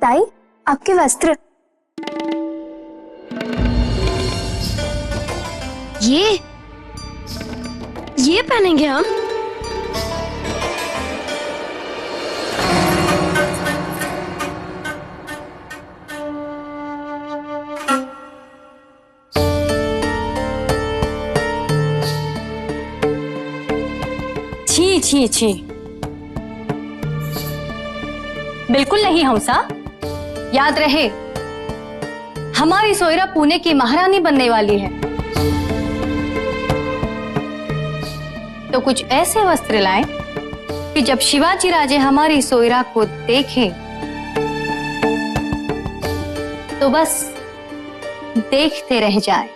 ताई, आपके वस्त्र। ये पहनेंगे हम? छी छी छी, बिल्कुल नहीं हंसा। याद रहे, हमारी सोयरा पुणे की महारानी बनने वाली है, तो कुछ ऐसे वस्त्र लाएं कि जब शिवाजी राजे हमारी सोयरा को देखें तो बस देखते रह जाए।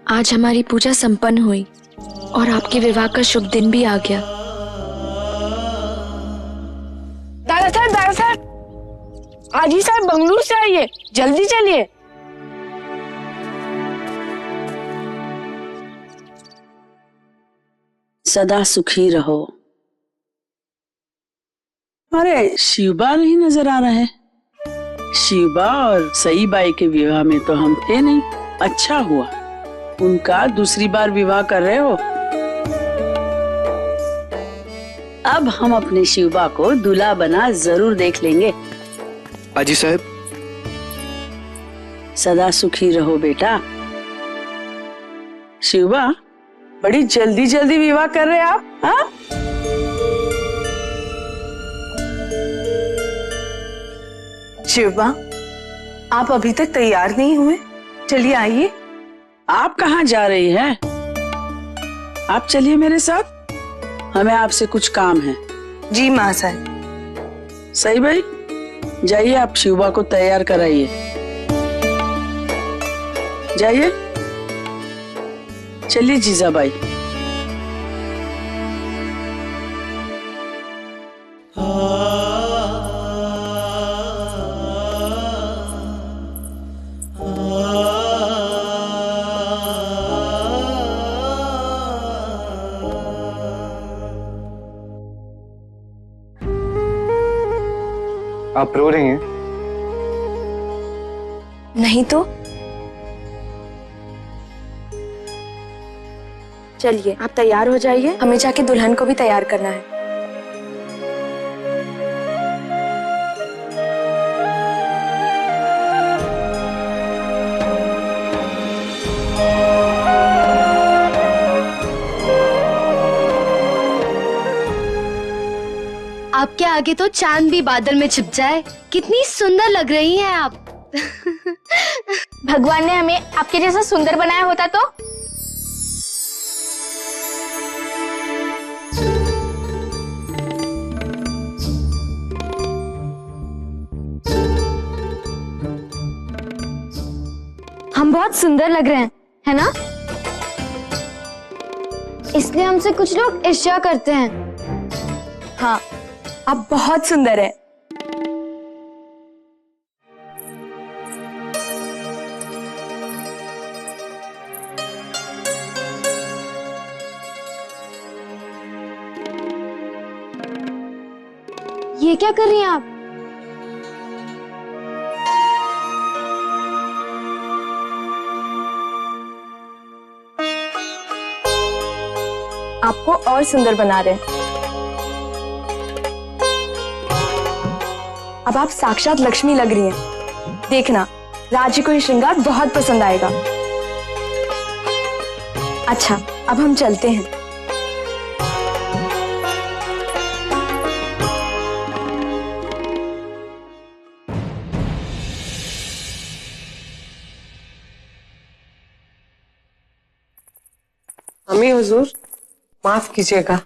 आज हमारी पूजा संपन्न हुई और आपके विवाह का शुभ दिन भी आ गया। दादा साहब, आज ही साहब बंगलुरु से आइए, जल्दी चलिए। सदा सुखी रहो। अरे शिवबा नहीं नजर आ रहे। शिवबा और सई बाई के विवाह में तो हम थे नहीं। अच्छा हुआ, उनका दूसरी बार विवाह कर रहे हो। अब हम अपने शिवबा को दूल्हा बना जरूर देख लेंगे। अजी साहब, सदा सुखी रहो बेटा। शिवबा, बड़ी जल्दी जल्दी विवाह कर रहे आप, हाँ? शिवबा, आप अभी तक तैयार नहीं हुए, चलिए आइए। आप कहाँ जा रही हैं? आप चलिए मेरे साथ, हमें आपसे कुछ काम है। जी माँ साहब। सही भाई, जाइए आप शिवबा को तैयार कराइए। जाइए, चलिए जीजाबाई। आप रो रही हैं? नहीं तो चलिए आप तैयार हो जाइए, हमें जाके दुल्हन को भी तैयार करना है। आपके आगे तो चांद भी बादल में छिप जाए। कितनी सुंदर लग रही हैं आप। भगवान ने हमें आपके जैसा सुंदर बनाया होता तो। हम बहुत सुंदर लग रहे हैं, है ना? इसलिए हमसे कुछ लोग ईर्ष्या करते हैं। हाँ, आप बहुत सुंदर है। ये क्या कर रही हैं आप? आपको और सुंदर बना रहे हैं। अब आप साक्षात लक्ष्मी लग रही हैं। देखना, राजी को ये श्रृंगार बहुत पसंद आएगा। अच्छा, अब हम चलते हैं। अम्मी हुजूर, माफ कीजिएगा।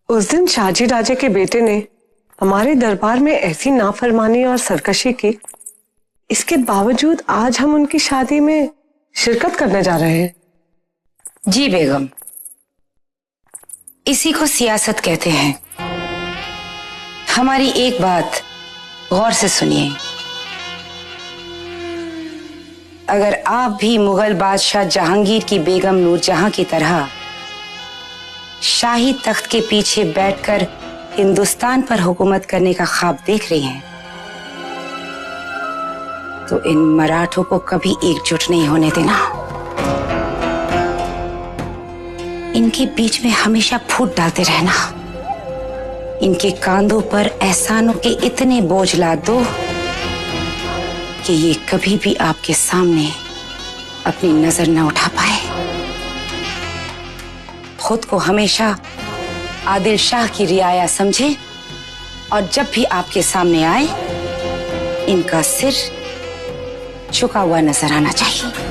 उस दिन शाहजी राजे के बेटे ने हमारे दरबार में ऐसी नाफरमानी और सरकशी की, इसके बावजूद आज हम उनकी शादी में शिरकत करने जा रहे हैं। जी बेगम, इसी को सियासत कहते हैं। हमारी एक बात गौर से सुनिए। अगर आप भी मुगल बादशाह जहांगीर की बेगम नूरजहां की तरह शाही तख्त के पीछे बैठकर हिंदुस्तान पर हुकूमत करने का ख्वाब देख रही हैं, तो इन मराठों को कभी एकजुट नहीं होने देना। इनके बीच में हमेशा फूट डालते रहना। इनके कांधों पर एहसानों के इतने बोझ लाद दो कि ये कभी भी आपके सामने अपनी नजर न उठा पाए। खुद को हमेशा आदिल शाह की रियाया समझे और जब भी आपके सामने आए इनका सिर झुका हुआ नजर आना चाहिए।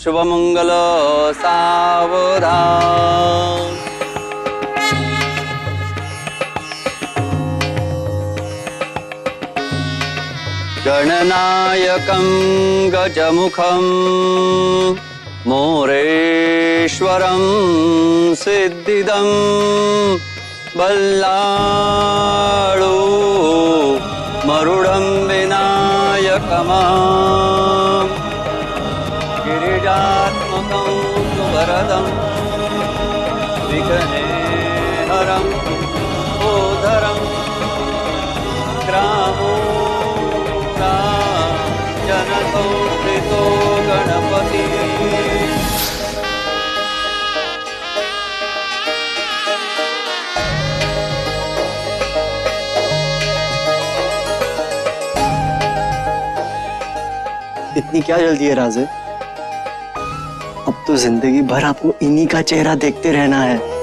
शुभमंगल सावधान। गणनायकं गजमुखं मोरेश्वरं सिद्धिदं बल्लाळो मरुडं विनायकमं गिरिजात्मकं सुवरदं विघ्नेहरं ओधरं ग्रामो जनसंस्थितो गणपति। इतनी क्या जल्दी है राजे? अब तो जिंदगी भर आपको इन्हीं का चेहरा देखते रहना है।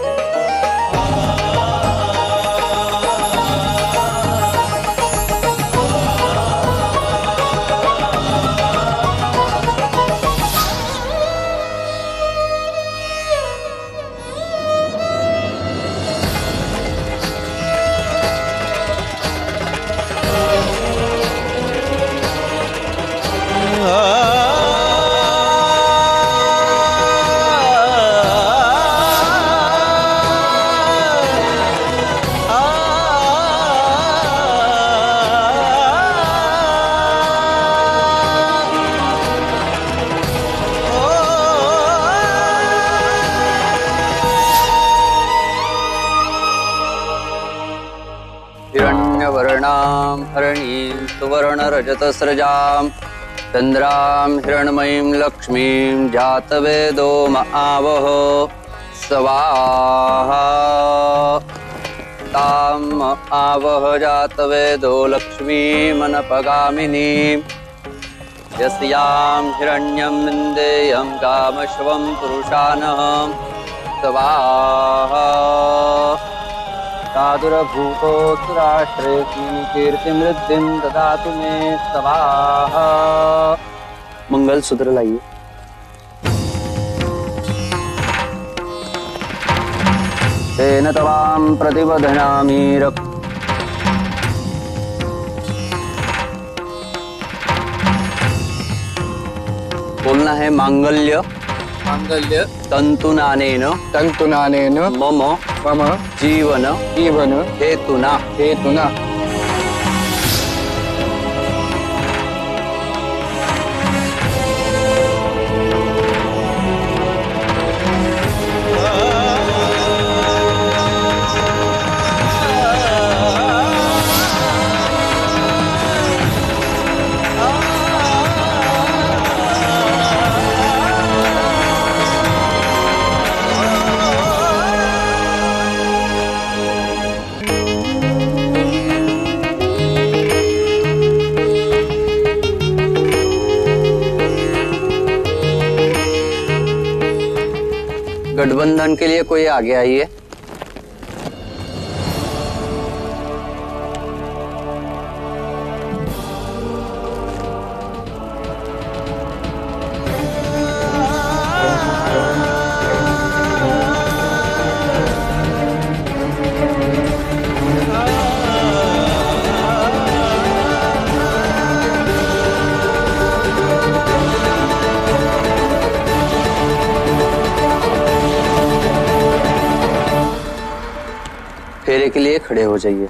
हिरण्यवर्णां हरिणीं सुवर्णरजतस्रजां चन्द्रां हिरण्मयीं लक्ष्मीं जातवेदो महावहो स्वाहा ताम आवह जातवेदो लक्ष्मीमनपगामिनीं यस्यां हिरण्यं विन्देयं कामश्वं पुरुषानहं स्वाहा साधुरभूतोत्तराष्ट्रे कीर्तिमृद्धिं ददातु मे स्वाहा। मंगल सूत्र लाइए। तेन तवां प्रतिबध्नामि बोलना है मांगल्य मांगल्य तंतुनानेन मम जीवन हेतुना गठबंधन के लिए कोई आगे आइए। फेरे के लिए खड़े हो जाइए।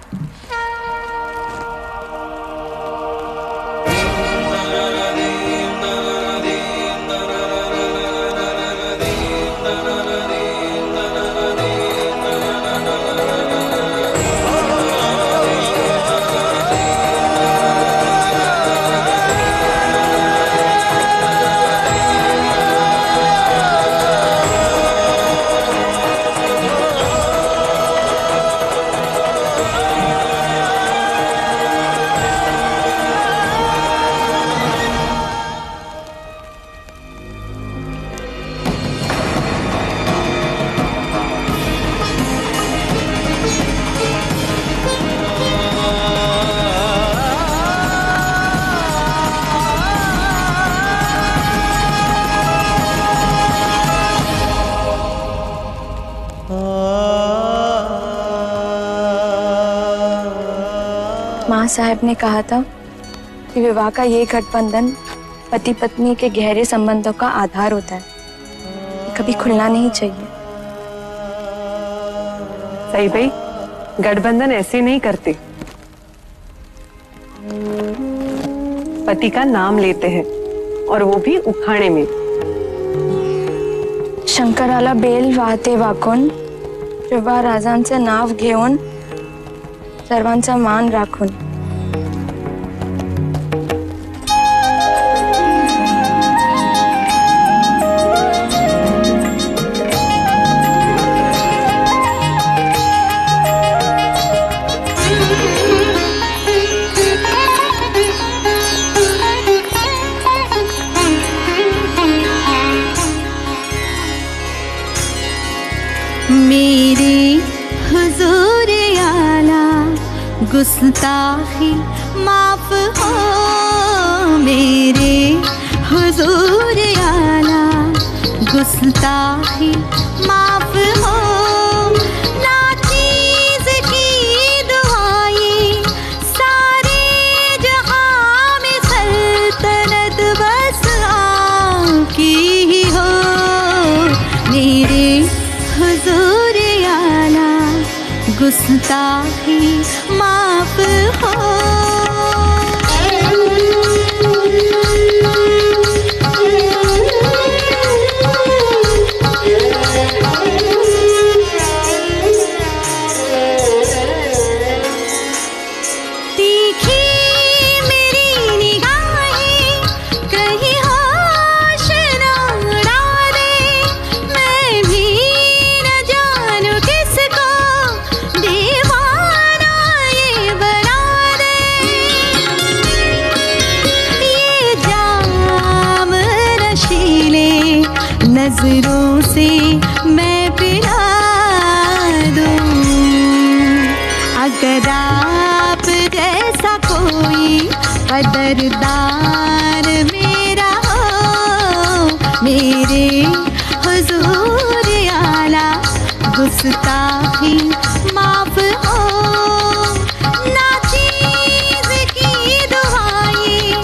माँ साहब ने कहा था कि विवाह का ये गठबंधन पति पत्नी के गहरे संबंधों का आधार होता है, कभी खुलना नहीं चाहिए। सही भाई, गठबंधन ऐसे नहीं करते, पति का नाम लेते हैं और वो भी उखाणे में। शंकराला बेल वाहते वाकून विवाह राजांचे नाव घेऊन सर्वांचा मान राखून। मेरे हुजूर आला गुस्ताखी माफ हो, मेरे हुजूर आला गुस्ताखी माफ हो। नाचीज की दुआएं सारे जहां में सल्तनत बस आपकी ही हो। मेरे हुजूर आला गुस्ताखी माफ हो। नजरों से मैं पिला दूं। अगर आप जैसा कोई कदरदान मेरा हो, मेरे हुजूर आला गुस्ताखी माफ हो। नाचीज की दुआएं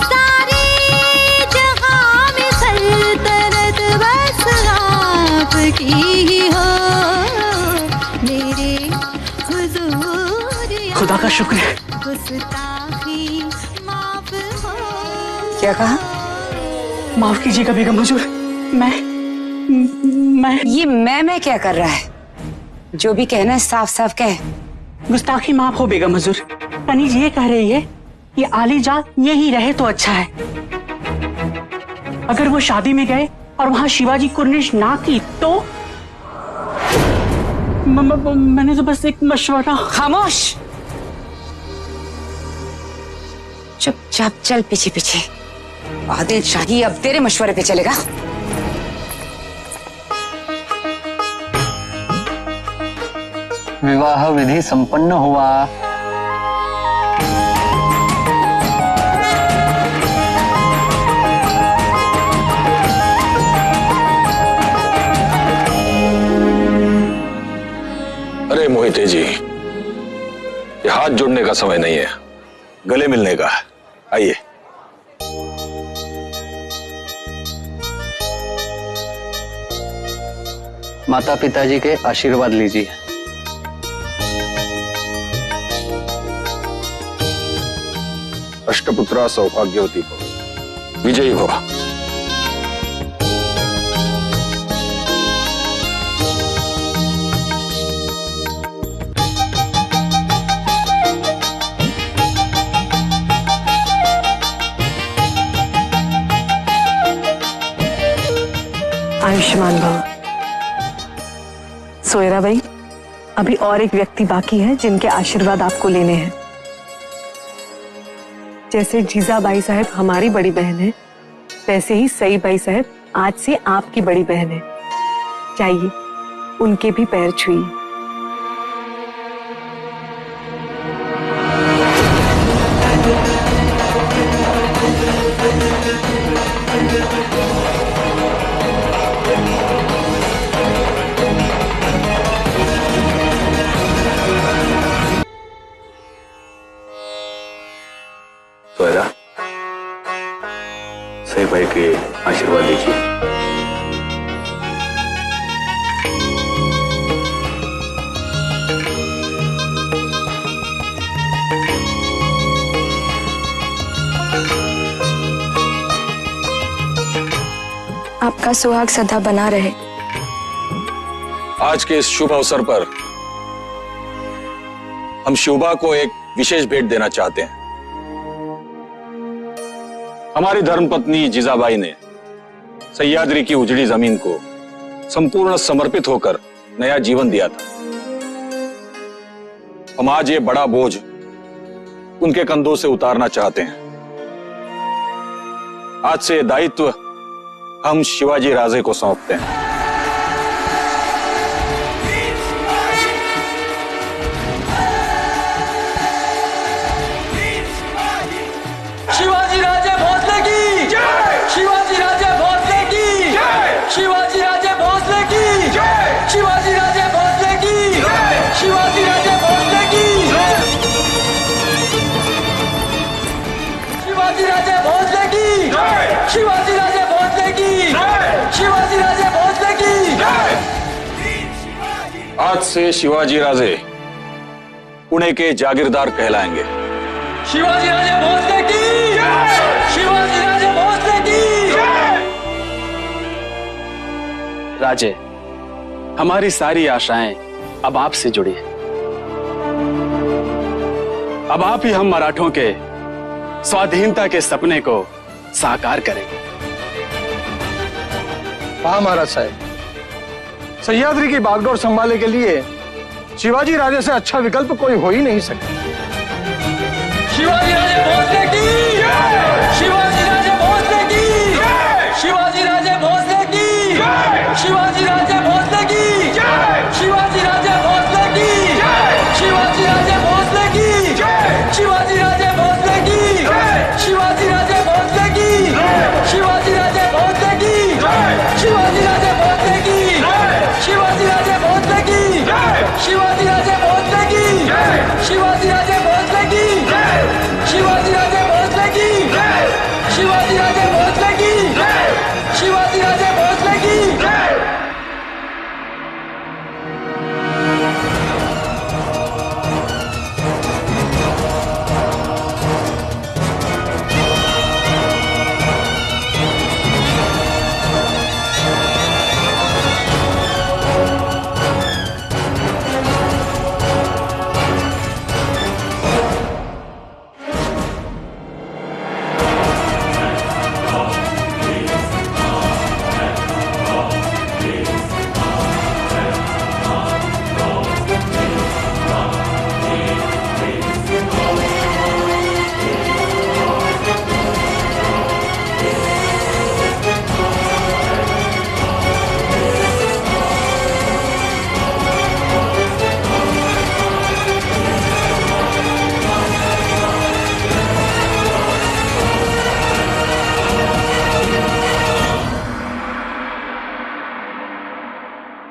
सारे जहां में सल्तनत बस आपकी ही हो, मेरे हुजूर खुदा का शुक्र है। गुस्ताखी माफ हो। क्या कहा? माफ कीजिएगा बेगम हुजूर, मैं ये मैं क्या कर रहा है? जो भी कहना है साफ साफ कह। गुस्ताखी माफ हो बेगम हुजूर। तनीज ये कह रही है कि आली जान यही रहे तो अच्छा है। अगर वो शादी में गए और वहां शिवाजी कुर्निश ना की तो मैंने तो बस एक मशवरा। खामोश, चुपचाप चल पीछे पीछे। आदिल शाही अब तेरे मशवरे पे चलेगा। विवाह विधि संपन्न हुआ। अरे मोहिते जी, ये हाथ जोड़ने का समय नहीं है, गले मिलने का। आइए। माता पिताजी के आशीर्वाद लीजिए। अष्टपुत्रा सौभाग्यवती भव, विजयी भव। आयुष्मान भव। सोयरा भाई, अभी और एक व्यक्ति बाकी है जिनके आशीर्वाद आपको लेने हैं। जैसे जीजाबाई साहब हमारी बड़ी बहन है, वैसे ही सईबाई साहब आज से आपकी बड़ी बहन है। जाइए, उनके भी पैर छुइए। सोयरा, सही भाई के आशीर्वाद लीजिए। आपका सुहाग सदा बना रहे। आज के इस शुभ अवसर पर हम शिवबा को एक विशेष भेंट देना चाहते हैं। हमारी धर्मपत्नी जीजाबाई ने सह्याद्री की उजड़ी जमीन को संपूर्ण समर्पित होकर नया जीवन दिया था। हम आज ये बड़ा बोझ उनके कंधों से उतारना चाहते हैं। आज से ये दायित्व हम शिवाजी राजे को सौंपते हैं। शिवाजी राजे भोसले की जय। शिवाजी राजे भोसले की जय। शिवाजी राजे भोसले की जय। शिवाजी राजे भोसले की जय। शिवाजी राजे भोसले की जय। शिवाजी राजे भोसले की जय। शिवाजी राजे भोसले की जय। शिवाजी राजे भोसले की जय। आज से शिवाजी राजे पुणे के जागीरदार कहलाएंगे। शिवाजी राजे भोसले की जय। शिवाजी राजे भोसले की जय। राजे, हमारी सारी आशाएं अब आपसे जुड़ी हैं। अब आप ही हम मराठों के स्वाधीनता के सपने को साकार करेंगे। हाँ महाराज साहब, सह्याद्री की बागडोर संभालने के लिए शिवाजी राजे से अच्छा विकल्प कोई हो ही नहीं सकता। शिवाजी राजे भोसले की जय। शिवाजी राजे भोसले की जय। शिवाजी राजे भोसले की जय। शिवाजी